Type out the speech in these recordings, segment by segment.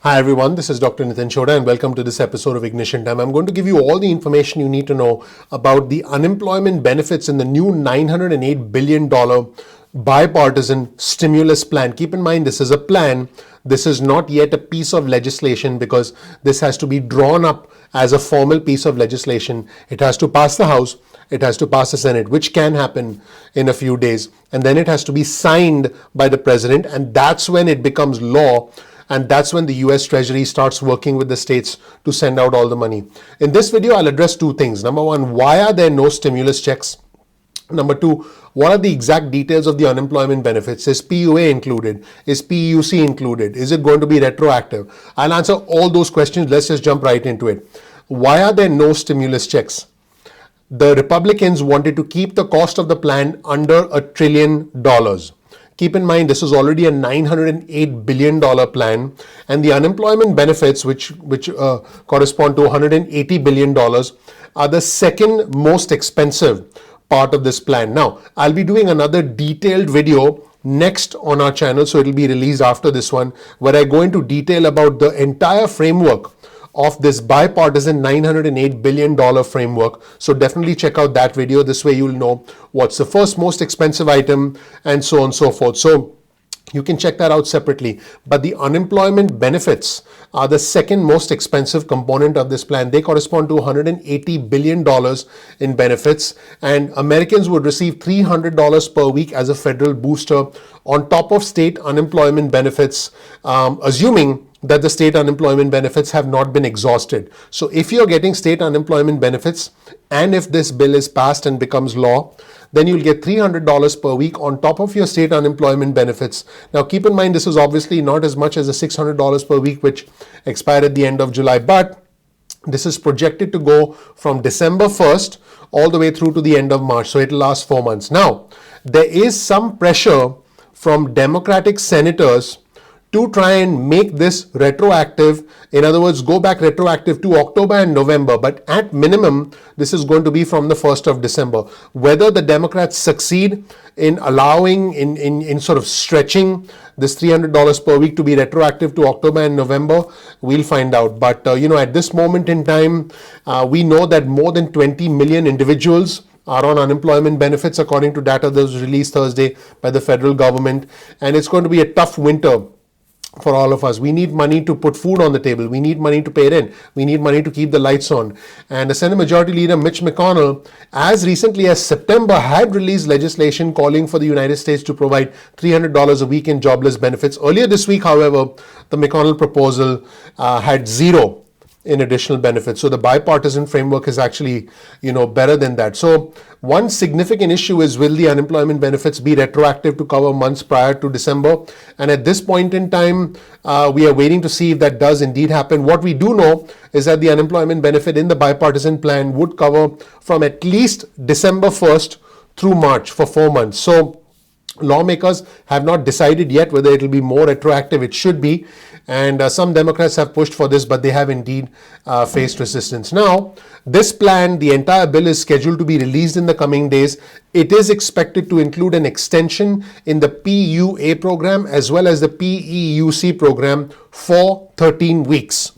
Hi everyone, this is Dr. Chhoda and welcome to this episode of Ignition Time. I'm going to give you all the information you need to know about the unemployment benefits in the new $908 billion bipartisan stimulus plan. Keep in mind, this is a plan. This is not yet a piece of legislation because this has to be drawn up as a formal piece of legislation. It has to pass the House, it has to pass the Senate, which can happen in a few days, and then it has to be signed by the president, and that's when it becomes law. And that's when the US Treasury starts working with the states to send out all the money. In this video, I'll address two things. Number one, why are there no stimulus checks? Number two, what are the exact details of the unemployment benefits? Is PUA included? Is PEUC included? Is it going to be retroactive? I'll answer all those questions. Let's just jump right into it. Why are there no stimulus checks? The Republicans wanted to keep the cost of the plan under $1 trillion. Keep in mind, this is already a $908 billion plan, and the unemployment benefits, which correspond to $180 billion, are the second most expensive part of this plan. Now, I'll be doing another detailed video next on our channel, so it'll be released after this one, where I go into detail about the entire framework of this bipartisan $908 billion framework. So definitely check out that video. This way you'll know what's the first most expensive item and so on and so forth. So you can check that out separately. But the unemployment benefits are the second most expensive component of this plan. They correspond to $180 billion in benefits, and Americans would receive $300 per week as a federal booster on top of state unemployment benefits, assuming that the state unemployment benefits have not been exhausted. So if you're getting state unemployment benefits, and if this bill is passed and becomes law, then you'll get $300 per week on top of your state unemployment benefits. Now keep in mind, this is obviously not as much as the $600 per week, which expired at the end of July, but this is projected to go from December 1st all the way through to the end of March. So it'll last 4 months. Now, there is some pressure from Democratic senators to try and make this retroactive. In other words, go back retroactive to October and November, but at minimum, this is going to be from the 1st of December. Whether the Democrats succeed in allowing, in sort of stretching this $300 per week to be retroactive to October and November, we'll find out. But, at this moment in time, we know that more than 20 million individuals are on unemployment benefits, according to data that was released Thursday by the federal government. And it's going to be a tough winter for all of us. We need money to put food on the table. We need money to pay rent. We need money to keep the lights on. And the Senate Majority Leader Mitch McConnell, as recently as September, had released legislation calling for the United States to provide $300 a week in jobless benefits. Earlier this week, however, the McConnell proposal had zero in additional benefits. So the bipartisan framework is actually, better than that. So one significant issue is, will the unemployment benefits be retroactive to cover months prior to December? And at this point in time, we are waiting to see if that does indeed happen. What we do know is that the unemployment benefit in the bipartisan plan would cover from at least December 1st through March for 4 months. So lawmakers have not decided yet whether it will be more retroactive. It should be. And some Democrats have pushed for this, but they have indeed faced resistance. Now, this plan, the entire bill, is scheduled to be released in the coming days. It is expected to include an extension in the PUA program as well as the PEUC program for 13 weeks.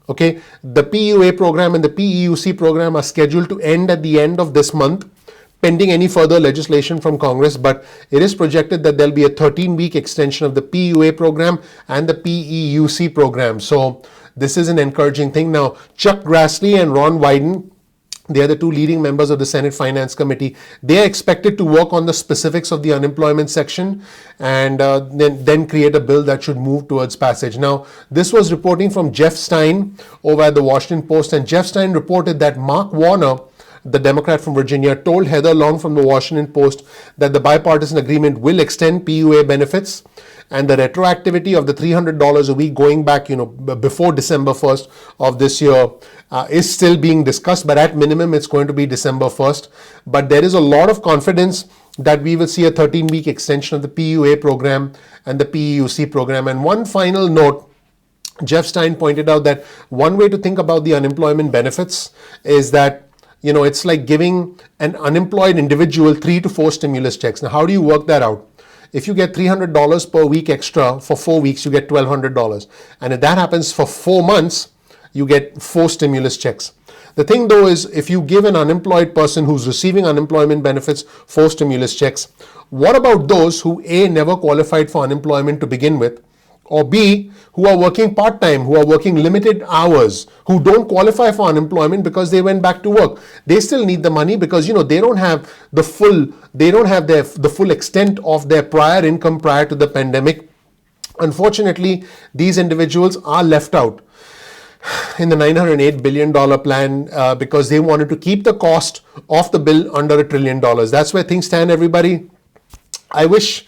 Okay, the PUA program and the PEUC program are scheduled to end at the end of this month, pending any further legislation from Congress, but it is projected that there'll be a 13-week extension of the PUA program and the PEUC program. So this is an encouraging thing. Now, Chuck Grassley and Ron Wyden, they are the two leading members of the Senate Finance Committee. They are expected to work on the specifics of the unemployment section and then create a bill that should move towards passage. Now, this was reporting from Jeff Stein over at the Washington Post, and Jeff Stein reported that Mark Warner, the Democrat from Virginia, told Heather Long from the Washington Post that the bipartisan agreement will extend PUA benefits, and the retroactivity of the $300 a week going back, before December 1st of this year is still being discussed, but at minimum it's going to be December 1st. But there is a lot of confidence that we will see a 13-week extension of the PUA program and the PEUC program. And one final note, Jeff Stein pointed out that one way to think about the unemployment benefits is that it's like giving an unemployed individual 3 to 4 stimulus checks. Now, how do you work that out? If you get $300 per week extra for 4 weeks, you get $1,200. And if that happens for 4 months, you get 4 stimulus checks. The thing though is, if you give an unemployed person who's receiving unemployment benefits 4 stimulus checks, what about those who A, never qualified for unemployment to begin with, or B, who are working part-time, who are working limited hours, who don't qualify for unemployment because they went back to work? They still need the money because, they don't have the full extent of their prior income prior to the pandemic. Unfortunately, these individuals are left out in the $908 billion plan because they wanted to keep the cost of the bill under $1 trillion. That's where things stand, everybody. I wish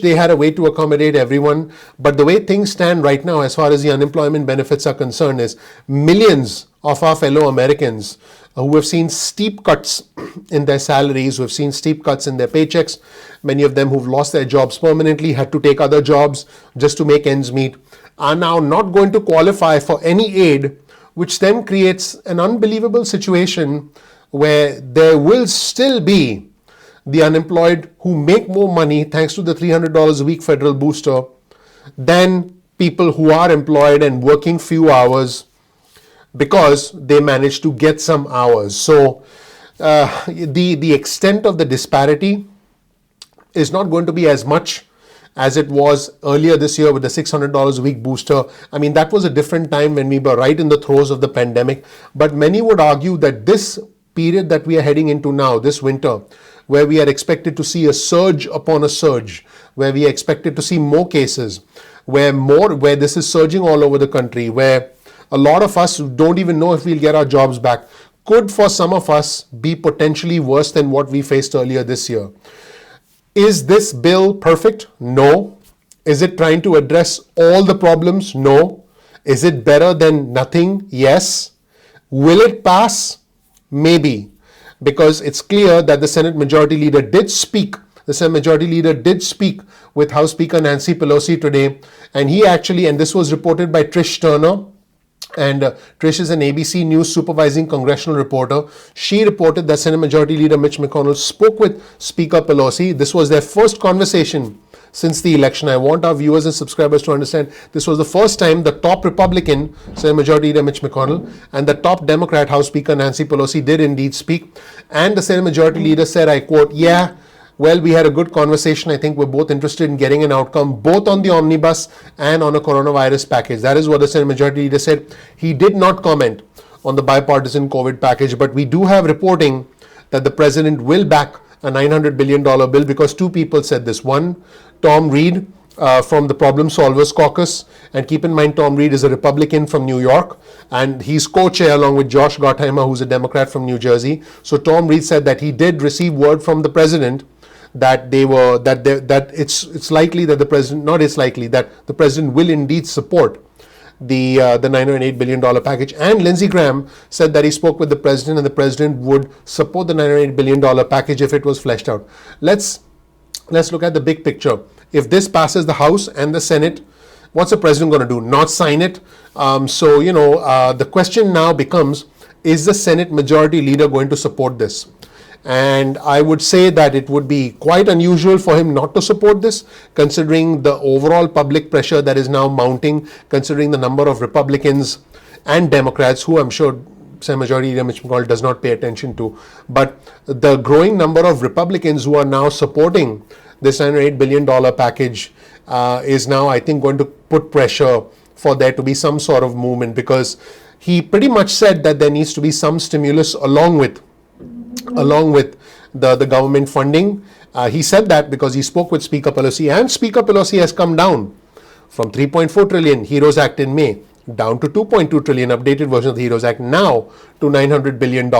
they had a way to accommodate everyone, but the way things stand right now as far as the unemployment benefits are concerned is millions of our fellow Americans who have seen steep cuts in their salaries, who have seen steep cuts in their paychecks, many of them who've lost their jobs permanently, had to take other jobs just to make ends meet, are now not going to qualify for any aid, which then creates an unbelievable situation where there will still be the unemployed who make more money thanks to the $300 a week federal booster than people who are employed and working few hours because they managed to get some hours. So the extent of the disparity is not going to be as much as it was earlier this year with the $600 a week booster. I mean, that was a different time when we were right in the throes of the pandemic. But many would argue that this period that we are heading into now, this winter, where we are expected to see a surge upon a surge, where we are expected to see more cases, where this is surging all over the country, where a lot of us don't even know if we'll get our jobs back, could for some of us be potentially worse than what we faced earlier this year. Is this bill perfect? No. Is it trying to address all the problems? No. Is it better than nothing? Yes. Will it pass? Maybe. Because it's clear that the Senate Majority Leader did speak. The Senate Majority Leader did speak with House Speaker Nancy Pelosi today. And he actually, and this was reported by Trish Turner, and Trish is an ABC News supervising congressional reporter. She reported that Senate Majority Leader Mitch McConnell spoke with Speaker Pelosi. This was their first conversation since the election. I want our viewers and subscribers to understand this was the first time the top Republican, Senate Majority Leader Mitch McConnell, and the top Democrat, House Speaker Nancy Pelosi, did indeed speak. And the Senate Majority Leader said, I quote, well, we had a good conversation. I think we're both interested in getting an outcome, both on the Omnibus and on a coronavirus package. That is what the Senate Majority Leader said. He did not comment on the bipartisan COVID package, but we do have reporting that the president will back a $900 billion bill because two people said this. One, Tom Reed from the Problem Solvers Caucus. And keep in mind, Tom Reed is a Republican from New York, and he's co-chair along with Josh Gottheimer, who's a Democrat from New Jersey. So Tom Reed said that he did receive word from the president that it's likely that the president, not it's likely, that the president will indeed support the $908 billion package. And Lindsey Graham said that he spoke with the president and the president would support the $908 billion package if it was fleshed out. Let's look at the big picture. If this passes the House and the Senate, what's the president going to do? Not sign it? The question now becomes, is the Senate Majority Leader going to support this? And I would say that it would be quite unusual for him not to support this, considering the overall public pressure that is now mounting, considering the number of Republicans and Democrats, who I'm sure Senate Majority Leader Mitch McConnell does not pay attention to, but the growing number of Republicans who are now supporting this $908 billion package is now, I think, going to put pressure for there to be some sort of movement, because he pretty much said that there needs to be some stimulus along with the government funding. He said that because he spoke with Speaker Pelosi, and Speaker Pelosi has come down from 3.4 trillion HEROES Act in May down to 2.2 trillion updated version of the HEROES Act, now to $900 billion.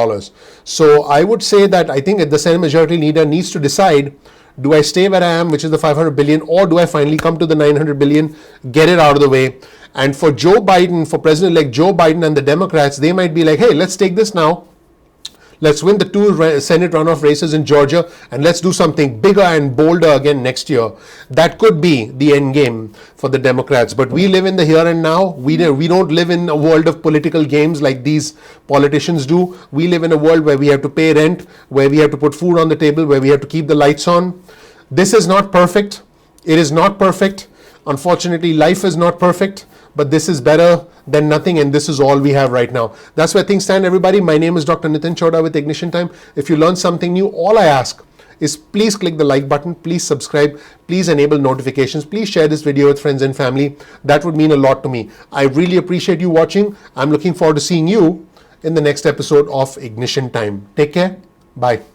So I would say that I think the Senate Majority Leader needs to decide, do I stay where I am, which is the 500 billion, or do I finally come to the 900 billion, get it out of the way? And for Joe Biden, for President-elect Joe Biden and the Democrats, they might be like, hey, let's take this now. Let's win the 2 Senate runoff races in Georgia, and let's do something bigger and bolder again next year. That could be the end game for the Democrats. But we live in the here and now. We don't live in a world of political games like these politicians do. We live in a world where we have to pay rent, where we have to put food on the table, where we have to keep the lights on. This is not perfect. It is not perfect. Unfortunately, life is not perfect, but this is better than nothing, and this is all we have right now. That's where things stand, everybody. My name is Dr. Nitin Chhoda with Ignition Time. If you learned something new, all I ask is please click the like button, please subscribe, please enable notifications, please share this video with friends and family. That would mean a lot to me. I really appreciate you watching. I'm looking forward to seeing you in the next episode of Ignition Time. Take care. Bye.